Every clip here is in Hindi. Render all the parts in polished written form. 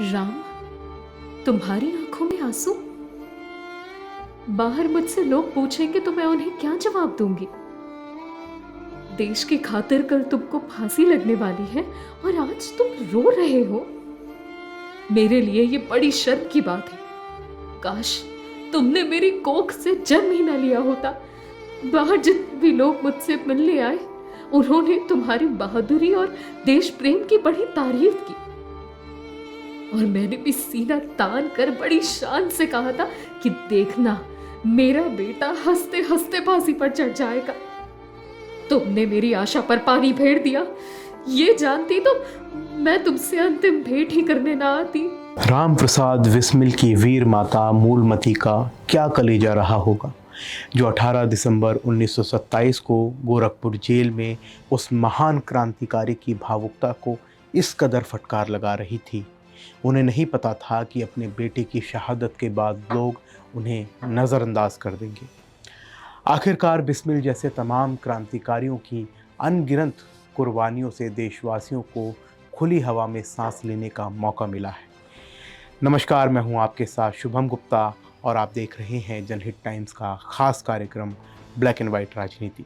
राम, तुम्हारी आंखों में आंसू? बाहर मुझसे लोग पूछेंगे तो मैं उन्हें क्या जवाब दूंगी? देश की खातिर कल तुमको फांसी लगने वाली है और आज तुम रो रहे हो। मेरे लिए ये बड़ी शर्म की बात है। काश तुमने मेरी कोख से जन्म ही ना लिया होता। बाहर जितने भी लोग मुझसे मिलने आए, उन्होंने तुम्हारी बहादुरी और देश प्रेम की बड़ी तारीफ की, और मैंने भी सीना तान कर बड़ी शान से कहा था कि देखना, मेरा बेटा हंसते हंसते फांसी पर चढ़ जाएगा। तुमने मेरी आशा पर पानी फेर दिया। ये जानती तो मैं तुमसे अंतिम भेंट ही करने ना आती। राम प्रसाद बिस्मिल की वीर माता मूलमती का क्या कलेजा रहा होगा, जो 18 दिसंबर 1927 को गोरखपुर जेल में उस महान क्रांतिकारी की भावुकता को इस कदर फटकार लगा रही थी। उन्हें नहीं पता था कि अपने बेटे की शहादत के बाद लोग उन्हें नज़रअंदाज कर देंगे। आखिरकार बिस्मिल जैसे तमाम क्रांतिकारियों की अनगिनत कुर्बानियों से देशवासियों को खुली हवा में सांस लेने का मौका मिला है। नमस्कार, मैं हूं आपके साथ शुभम गुप्ता और आप देख रहे हैं जनहित टाइम्स का ख़ास कार्यक्रम ब्लैक एंड वाइट राजनीति।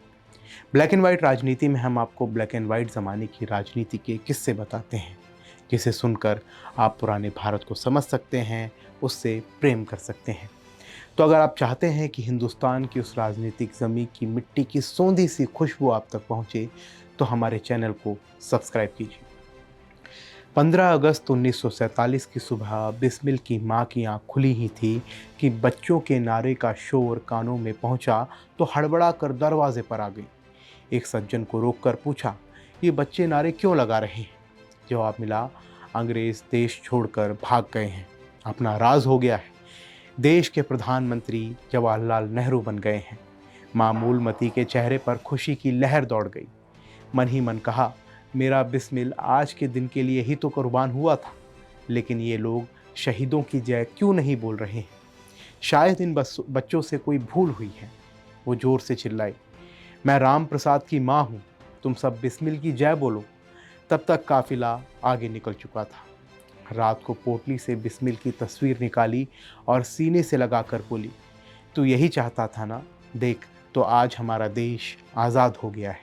ब्लैक एंड वाइट राजनीति में हम आपको ब्लैक एंड वाइट ज़माने की राजनीति के किस्से बताते हैं, जिसे सुनकर आप पुराने भारत को समझ सकते हैं, उससे प्रेम कर सकते हैं। तो अगर आप चाहते हैं कि हिंदुस्तान की उस राजनीतिक ज़मीन की मिट्टी की सौंधी सी खुशबू आप तक पहुंचे, तो हमारे चैनल को सब्सक्राइब कीजिए। 15 अगस्त 1947 की सुबह बिस्मिल की मां की आंख खुली ही थी कि बच्चों के नारे का शोर कानों में पहुंचा तो हड़बड़ा कर दरवाजे पर आ गई। एक सज्जन को रोककर पूछा, ये बच्चे नारे क्यों लगा रहे हैं? जवाब मिला, अंग्रेज़ देश छोड़कर भाग गए हैं, अपना राज हो गया है, देश के प्रधानमंत्री जवाहरलाल नेहरू बन गए हैं। मां मूलमती के चेहरे पर खुशी की लहर दौड़ गई। मन ही मन कहा, मेरा बिस्मिल आज के दिन के लिए ही तो कुर्बान हुआ था, लेकिन ये लोग शहीदों की जय क्यों नहीं बोल रहे हैं? शायद इन बच्चों से कोई भूल हुई है। वो जोर से चिल्लाई, मैं राम प्रसाद की माँ हूँ, तुम सब बिस्मिल की जय बोलो। तब तक काफिला आगे निकल चुका था। रात को पोटली से बिस्मिल की तस्वीर निकाली और सीने से लगाकर बोली, तू यही चाहता था ना? देख तो आज हमारा देश आज़ाद हो गया है,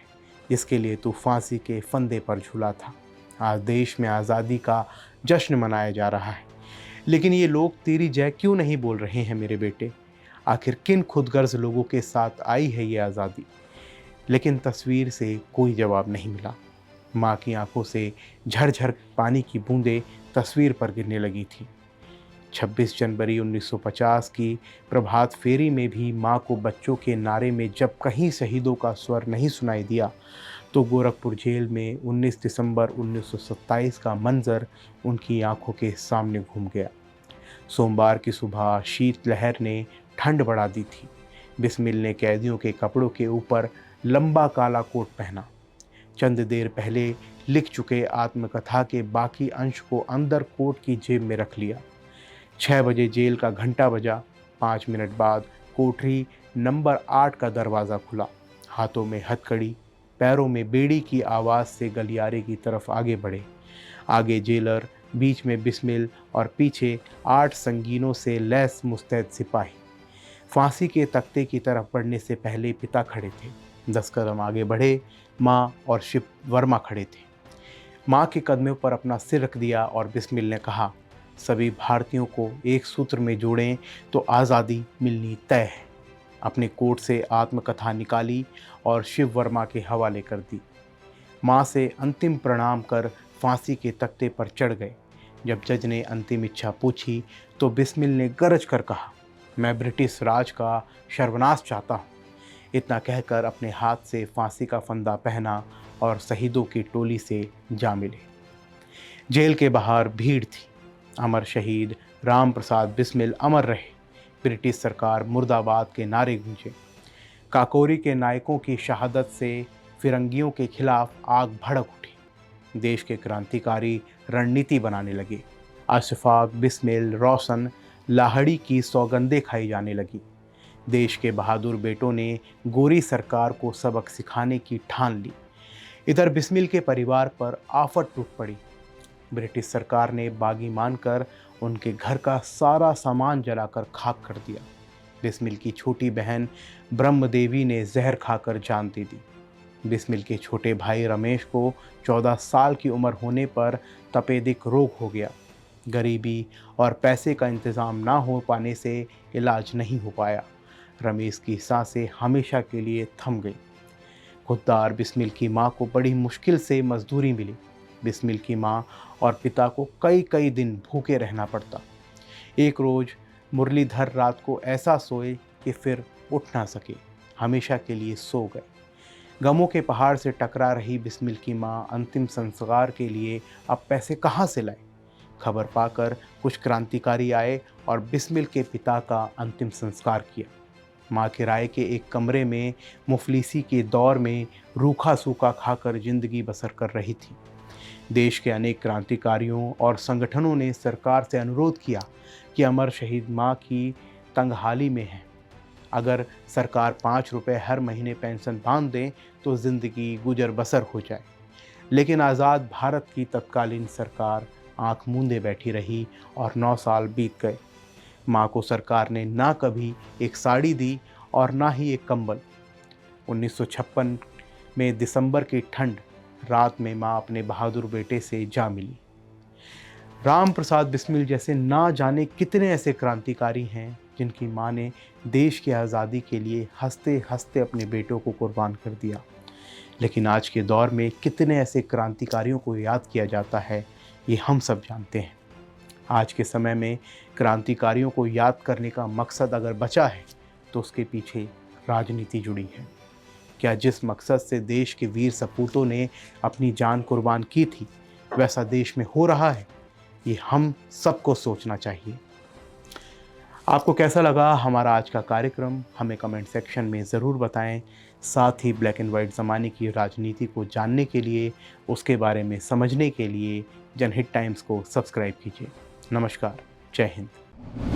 जिसके लिए तू फांसी के फंदे पर झूला था। आज देश में आज़ादी का जश्न मनाया जा रहा है, लेकिन ये लोग तेरी जय क्यों नहीं बोल रहे हैं मेरे बेटे? आखिर किन खुदगर्ज लोगों के साथ आई है ये आज़ादी? लेकिन तस्वीर से कोई जवाब नहीं मिला। माँ की आंखों से झरझर पानी की बूंदें तस्वीर पर गिरने लगी थी। 26 जनवरी 1950 की प्रभात फेरी में भी माँ को बच्चों के नारे में जब कहीं शहीदों का स्वर नहीं सुनाई दिया, तो गोरखपुर जेल में 19 दिसंबर 1927 का मंजर उनकी आंखों के सामने घूम गया। सोमवार की सुबह शीत लहर ने ठंड बढ़ा दी थी। बिस्मिल ने कैदियों के कपड़ों के ऊपर लंबा काला कोट पहना। चंद देर पहले लिख चुके आत्मकथा के बाकी अंश को अंदर कोट की जेब में रख लिया। 6 बजे जेल का घंटा बजा। 5 मिनट बाद कोठरी नंबर 8 का दरवाज़ा खुला। हाथों में हथकड़ी, पैरों में बेड़ी की आवाज़ से गलियारे की तरफ आगे बढ़े। आगे जेलर, बीच में बिस्मिल और पीछे 8 संगीनों से लैस मुस्तैद सिपाही। फांसी के तख्ते की तरफ बढ़ने से पहले पिता खड़े थे। 10 कदम आगे बढ़े, माँ और शिव वर्मा खड़े थे। माँ के कदमों पर अपना सिर रख दिया और बिस्मिल ने कहा, सभी भारतीयों को एक सूत्र में जोड़ें तो आज़ादी मिलनी तय है। अपने कोट से आत्मकथा निकाली और शिव वर्मा के हवाले कर दी। माँ से अंतिम प्रणाम कर फांसी के तख्ते पर चढ़ गए। जब जज ने अंतिम इच्छा पूछी तो बिस्मिल ने गरज कर कहा, मैं ब्रिटिश राज का सर्वनाश चाहता हूँ। इतना कहकर अपने हाथ से फांसी का फंदा पहना और शहीदों की टोली से जा मिले। जेल के बाहर भीड़ थी। अमर शहीद राम प्रसाद बिस्मिल अमर रहे, ब्रिटिश सरकार मुर्दाबाद के नारे गूंजे। काकोरी के नायकों की शहादत से फिरंगियों के खिलाफ आग भड़क उठी। देश के क्रांतिकारी रणनीति बनाने लगे। अशफाक, बिस्मिल, रोशन, लाहड़ी की सौगंधें खाई जाने लगी। देश के बहादुर बेटों ने गोरी सरकार को सबक सिखाने की ठान ली। इधर बिस्मिल के परिवार पर आफत टूट पड़ी। ब्रिटिश सरकार ने बागी मानकर उनके घर का सारा सामान जलाकर खाक कर दिया। बिस्मिल की छोटी बहन ब्रह्म देवी ने जहर खाकर जान दे दी। बिस्मिल के छोटे भाई रमेश को 14 साल की उम्र होने पर तपेदिक रोग हो गया। गरीबी और पैसे का इंतज़ाम ना हो पाने से इलाज नहीं हो पाया। रमेश की सांसें हमेशा के लिए थम गई। खुददार बिस्मिल की माँ को बड़ी मुश्किल से मजदूरी मिली। बिस्मिल की माँ और पिता को कई कई दिन भूखे रहना पड़ता। एक रोज़ मुरलीधर रात को ऐसा सोए कि फिर उठ ना सके, हमेशा के लिए सो गए। गमों के पहाड़ से टकरा रही बिस्मिल की माँ अंतिम संस्कार के लिए अब पैसे कहाँ से लाए। खबर पाकर कुछ क्रांतिकारी आए और बिस्मिल के पिता का अंतिम संस्कार किया। माँ किराए के एक कमरे में मुफलिसी के दौर में रूखा सूखा खाकर जिंदगी बसर कर रही थी। देश के अनेक क्रांतिकारियों और संगठनों ने सरकार से अनुरोध किया कि अमर शहीद माँ की तंगहाली में है, अगर सरकार 5 रुपए हर महीने पेंशन बांध दें तो ज़िंदगी गुजर बसर हो जाए। लेकिन आज़ाद भारत की तत्कालीन सरकार आंख मूंदे बैठी रही और 9 साल बीत गए। माँ को सरकार ने ना कभी एक साड़ी दी और ना ही एक कंबल। 1956 में दिसंबर की ठंड रात में माँ अपने बहादुर बेटे से जा मिली। राम प्रसाद बिस्मिल जैसे ना जाने कितने ऐसे क्रांतिकारी हैं जिनकी माँ ने देश की आज़ादी के लिए हंसते हंसते अपने बेटों को कुर्बान कर दिया। लेकिन आज के दौर में कितने ऐसे क्रांतिकारियों को याद किया जाता है, ये हम सब जानते हैं। आज के समय में क्रांतिकारियों को याद करने का मकसद अगर बचा है तो उसके पीछे राजनीति जुड़ी है। क्या जिस मकसद से देश के वीर सपूतों ने अपनी जान कुर्बान की थी वैसा देश में हो रहा है? ये हम सबको सोचना चाहिए। आपको कैसा लगा हमारा आज का कार्यक्रम, हमें कमेंट सेक्शन में ज़रूर बताएं। साथ ही ब्लैक एंड वाइट ज़माने की राजनीति को जानने के लिए, उसके बारे में समझने के लिए जनहित टाइम्स को सब्सक्राइब कीजिए। नमस्कार, जय हिंद।